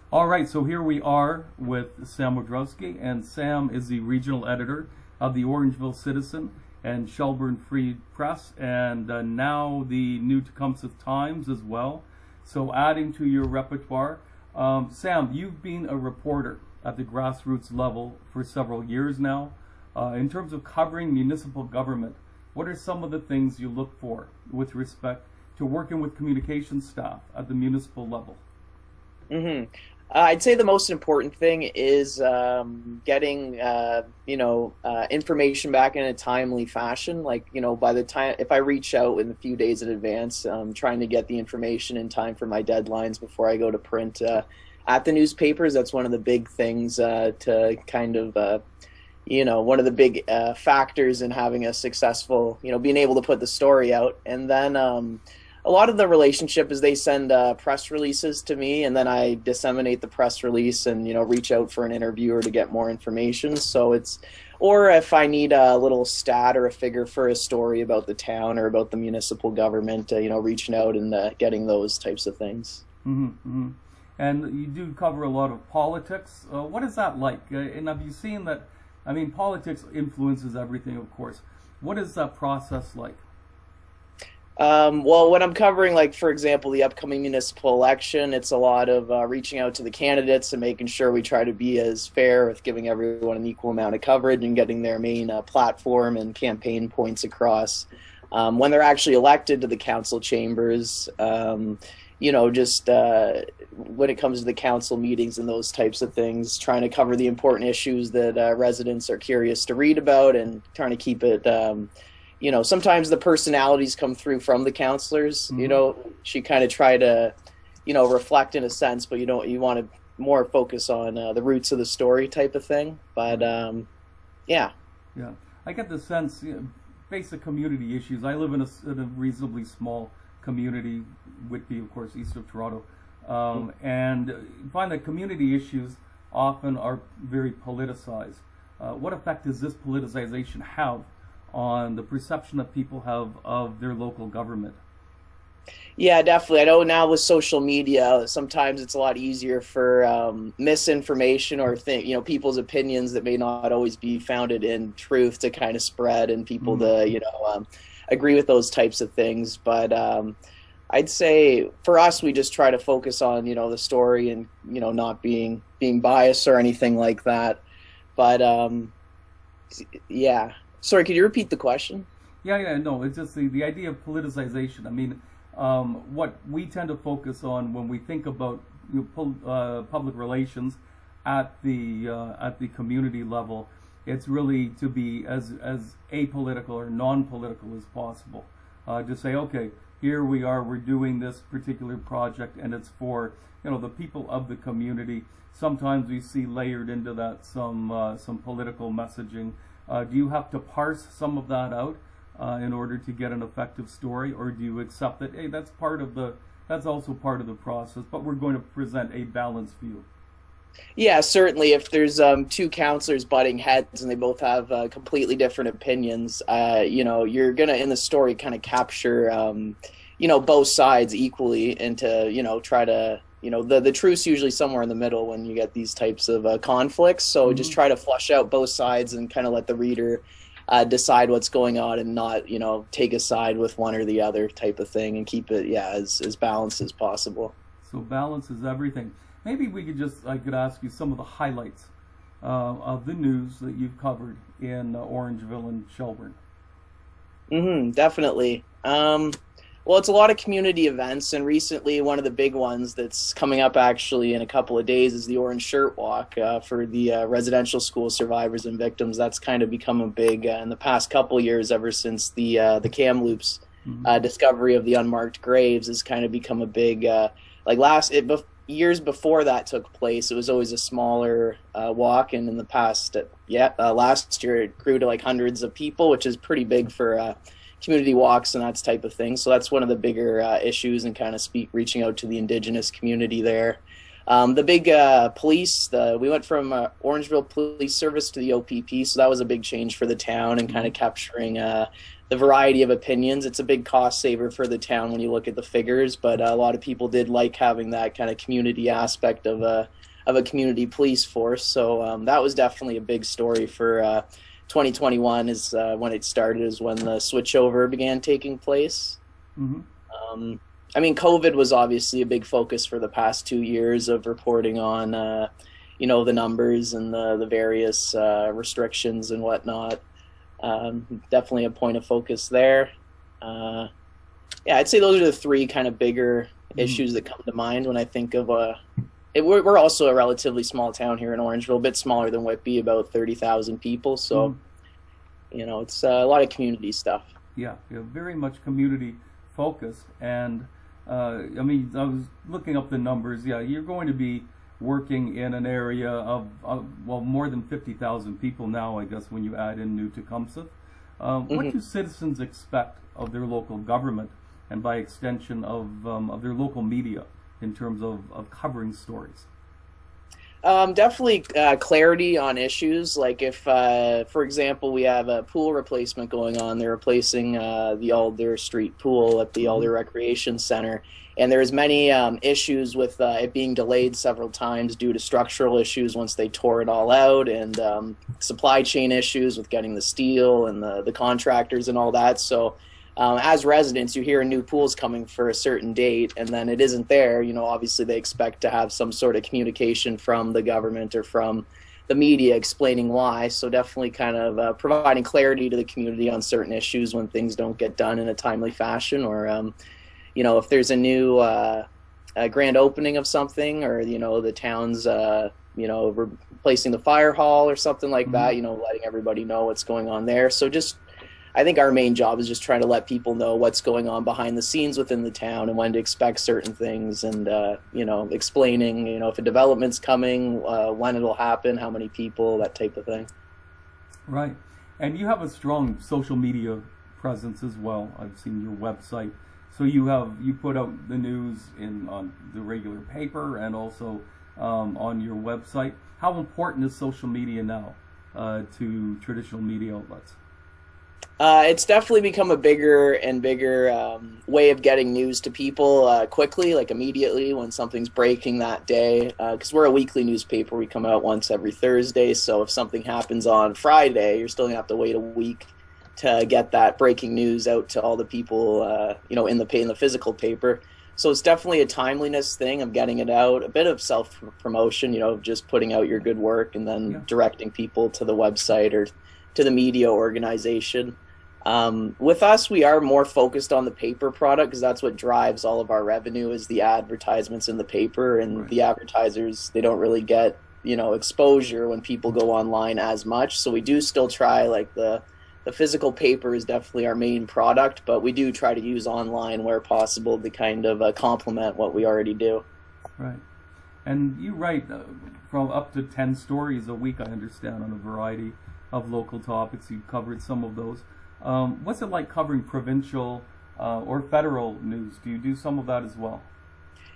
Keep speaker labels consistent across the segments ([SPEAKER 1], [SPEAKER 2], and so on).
[SPEAKER 1] All right, so here we are with Sam Odrowski, and Sam is the regional editor of the Orangeville Citizen and Shelburne Free Press, and now the New Tecumseth Times as well. So adding to your repertoire, Sam, you've been a reporter at the grassroots level for several years now. In terms of covering municipal government, what are some of the things you look for with respect to working with communication staff at the municipal level?
[SPEAKER 2] I'd say the most important thing is getting, information back in a timely fashion. Like, by the time, if I reach out in a few days in advance, trying to get the information in time for my deadlines before I go to print at the newspapers. That's one of the big things to kind of, one of the big factors in having a successful, being able to put the story out. And then a lot of the relationship is they send press releases to me, and then I disseminate the press release and, reach out for an interviewer to get more information. So or if I need a little stat or a figure for a story about the town or about the municipal government, reaching out and getting those types of things.
[SPEAKER 1] Mm-hmm. And you do cover a lot of politics. What is that like? And have you seen that? I mean, politics influences everything, of course. What is that process like?
[SPEAKER 2] Well, when I'm covering, like, for example, the upcoming municipal election, it's a lot of reaching out to the candidates and making sure we try to be as fair with giving everyone an equal amount of coverage and getting their main platform and campaign points across. When they're actually elected to the council chambers, when it comes to the council meetings and those types of things, trying to cover the important issues that residents are curious to read about and trying to keep it sometimes the personalities come through from the counselors.
[SPEAKER 1] Mm-hmm.
[SPEAKER 2] She kind of try to, reflect in a sense, but you want to more focus on the roots of the story type of thing. But yeah.
[SPEAKER 1] I get the sense, basic community issues. I live in a reasonably small community, Whitby, of course, east of Toronto, and you find that community issues often are very politicized. What effect does this politicization have on the perception that people have of their local government?
[SPEAKER 2] Yeah, definitely. I know now with social media, sometimes it's a lot easier for misinformation or people's opinions that may not always be founded in truth to kind of spread and people to, agree with those types of things. But I'd say for us, we just try to focus on, the story and, not being biased or anything like that. But yeah. Sorry, could you repeat the question?
[SPEAKER 1] No, it's just the idea of politicization. I mean, what we tend to focus on when we think about public relations at the community level, it's really to be as apolitical or non-political as possible. To say, okay, here we are, we're doing this particular project, and it's for the people of the community. Sometimes we see layered into that some political messaging. Do you have to parse some of that out in order to get an effective story, or do you accept that, hey, that's also part of the process, but we're going to present a balanced view?
[SPEAKER 2] Yeah, certainly. If there's two counselors butting heads and they both have completely different opinions, you're gonna in the story kind of capture both sides equally and to try to. The truth's usually somewhere in the middle when you get these types of conflicts. So just try to flush out both sides and kind of let the reader decide what's going on and not, take a side with one or the other type of thing and keep it, as balanced as possible.
[SPEAKER 1] So balance is everything. Maybe I could ask you some of the highlights of the news that you've covered in Orangeville and Shelburne.
[SPEAKER 2] Definitely. Well, it's a lot of community events, and recently one of the big ones that's coming up actually in a couple of days is the Orange Shirt Walk for the residential school survivors and victims. That's kind of become a big, in the past couple of years, ever since the Kamloops discovery of the unmarked graves, has kind of become a big, years before that took place, it was always a smaller walk, and in the past, last year it grew to like hundreds of people, which is pretty big for community walks and that type of thing. So that's one of the bigger issues and kind of reaching out to the Indigenous community there. The big police, we went from Orangeville Police Service to the OPP, so that was a big change for the town and kind of capturing the variety of opinions. It's a big cost saver for the town when you look at the figures, but a lot of people did like having that kind of community aspect of a community police force. So that was definitely a big story for 2021 is when it started, is when the switchover began taking place. Mm-hmm. I mean, COVID was obviously a big focus for the past 2 years of reporting on, the numbers and the various restrictions and whatnot. Definitely a point of focus there. Yeah, I'd say those are the three kind of bigger issues that come to mind when I think of we're also a relatively small town here in Orangeville, a bit smaller than Whitby, about 30,000 people. So, it's a lot of community stuff.
[SPEAKER 1] Yeah, very much community focused. And I was looking up the numbers. Yeah, you're going to be working in an area of more than 50,000 people now, I guess, when you add in New Tecumseth. What do citizens expect of their local government and by extension of their local media in terms of covering stories?
[SPEAKER 2] Definitely clarity on issues. Like if, for example, we have a pool replacement going on, they're replacing the Alder Street pool at the Alder Recreation Center. And there's many issues with it being delayed several times due to structural issues once they tore it all out, and supply chain issues with getting the steel and the contractors and all that. So as residents, you hear a new pool's coming for a certain date, and then it isn't there. Obviously they expect to have some sort of communication from the government or from the media explaining why. So definitely kind of providing clarity to the community on certain issues when things don't get done in a timely fashion, or if there's a new grand opening of something, or the town's replacing the fire hall or something like that, letting everybody know what's going on there. So I think our main job is just trying to let people know what's going on behind the scenes within the town and when to expect certain things, and explaining if a development's coming, when it'll happen, how many people, that type of thing. Right.
[SPEAKER 1] And you have a strong social media presence as well. I've seen your website. So you put out the news on the regular paper and also on your website. How important is social media now to traditional media outlets?
[SPEAKER 2] It's definitely become a bigger and bigger way of getting news to people quickly, like immediately when something's breaking that day. Because we're a weekly newspaper, we come out once every Thursday. So if something happens on Friday, you're still gonna have to wait a week to get that breaking news out to all the people, in the physical paper. So it's definitely a timeliness thing of getting it out, a bit of self-promotion, just putting out your good work and then directing people to the website or to the media organization. With us, we are more focused on the paper product because that's what drives all of our revenue, is the advertisements in the paper, and the advertisers, they don't really get, exposure when people go online as much. So we do still try, like the physical paper is definitely our main product, but we do try to use online where possible to kind of complement what we already do.
[SPEAKER 1] Right. And you write from up to 10 stories a week, I understand, on a variety of local topics. You covered some of those. What's it like covering provincial or federal news? Do you do some of that as well?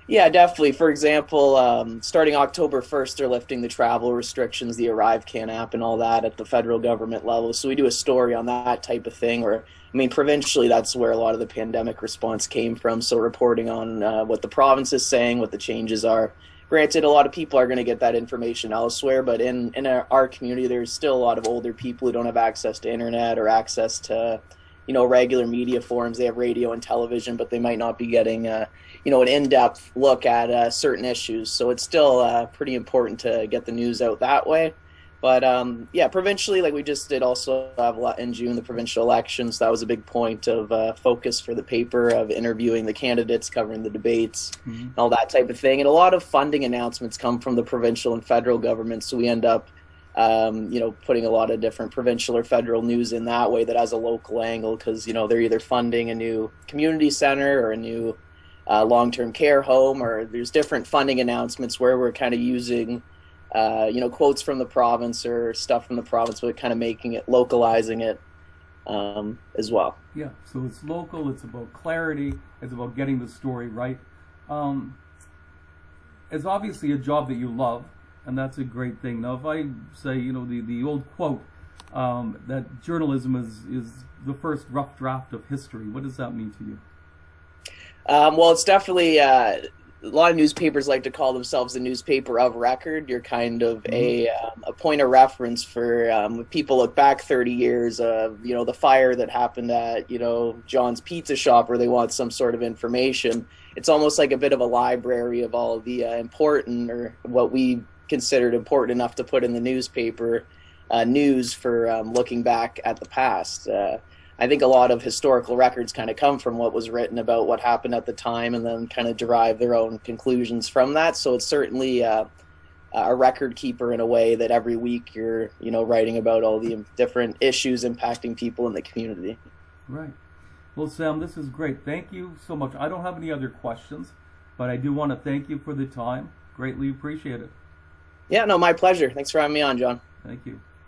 [SPEAKER 2] Yeah, definitely. For example, starting October 1st, they're lifting the travel restrictions, the ArriveCan app and all that at the federal government level. So we do a story on that type of thing. Provincially, that's where a lot of the pandemic response came from. So reporting on what the province is saying, what the changes are. Granted, a lot of people are going to get that information elsewhere, but in our community, there's still a lot of older people who don't have access to internet or access to, regular media forums. They have radio and television, but they might not be getting, an in-depth look at certain issues. So it's still pretty important to get the news out that way. But provincially, like we just did also have a lot in June, the provincial elections. That was a big point of focus for the paper, of interviewing the candidates, covering the debates, all that type of thing. And a lot of funding announcements come from the provincial and federal government. So we end up, putting a lot of different provincial or federal news in that way that has a local angle, because, they're either funding a new community center or a new long-term care home, or there's different funding announcements where we're kind of using quotes from the province or stuff from the province, but kind of making it, localizing it as well.
[SPEAKER 1] Yeah, so it's local, it's about clarity, it's about getting the story right. it's obviously a job that you love, and that's a great thing. Now, if I say, the old quote that journalism is the first rough draft of history, what does that mean to you?
[SPEAKER 2] Well, it's definitely a lot of newspapers like to call themselves the newspaper of record. You're kind of a point of reference for when people look back 30 years of the fire that happened at John's Pizza Shop, where they want some sort of information. It's almost like a bit of a library of all of the important, or what we considered important enough to put in the newspaper news for looking back at the past. I think a lot of historical records kind of come from what was written about what happened at the time, and then kind of derive their own conclusions from that. So it's certainly a record keeper in a way that every week you're writing about all the different issues impacting people in the community.
[SPEAKER 1] Right. Well, Sam, this is great. Thank you so much. I don't have any other questions, but I do want to thank you for the time. Greatly appreciate it.
[SPEAKER 2] Yeah, no, my pleasure. Thanks for having me on, John.
[SPEAKER 1] Thank you.